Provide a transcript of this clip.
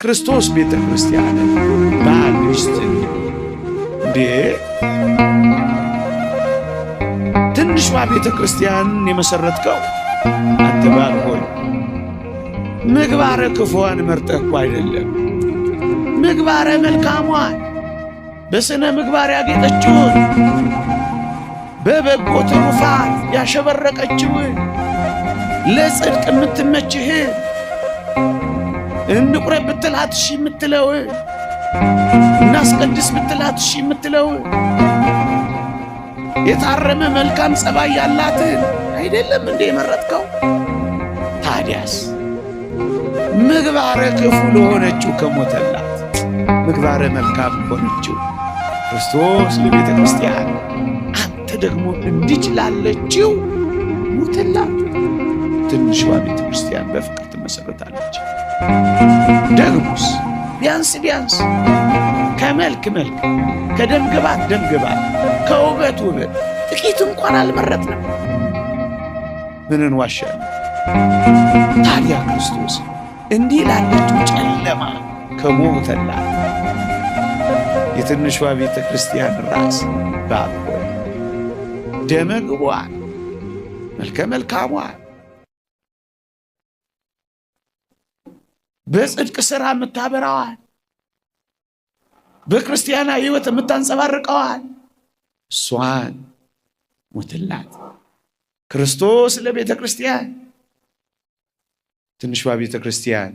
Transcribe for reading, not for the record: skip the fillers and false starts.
የክርስቶስ ቤተ ክርስቲያን ባል ሚስትን እንዴ ትንሿ ቤተ ክርስቲያን የመሰረትከው አንተ ባል ሆይ ምግባረ ክፉዋን መርጠህ እኮ አይደለም፣ ምግባረ መልካሟን በስነ ምግባር ያጌጠችውን በበጎ ትሩፋት ያሸበረቀችውን ለጽድቅ የምትመችህን እንቁረብ ብትላት እሺ የምትለውን እናስቀድስ ብትላት እሺ የምትለውን የታረመ መልካም ጸባይ ያላትን አይደለም እንዴ የመረጥከው? ታዲያስ ምግባረ ክፉ ለሆነችው ከሞተላት ምግባረ መልካም ለሆነችው ክርስቶስ ለቤተ ክርስቲያን አንተ ደግሞ እንዲች ላለችው ሞተላት። ትንሿ ቤተ ክርስቲያን በፍቅር ትመሰረታለች። ደግሞስ ቢያንስ ከመልክ መልክ፣ ከደምግባት ደምግባት፣ ከውበት ውበት ጥቂት እንኳን አልመረጥንም። ምን እንዋሻለን? ታዲያ ክርስቶስ እንዲህ ላለችው ጨለማ ከሞተላት የትንሿ ቤተ ክርስቲያን ራስ ባል ሆይ ደመ ግቧን መልከ መልካሟን በጽድቅ ሥራ የምታበራዋል በክርስቲያናዊ ሕይወት የምታንጸባርቀዋል እሷን ሞትላት። ክርስቶስ ለቤተ ክርስቲያን ትንሿ ቤተ ክርስቲያን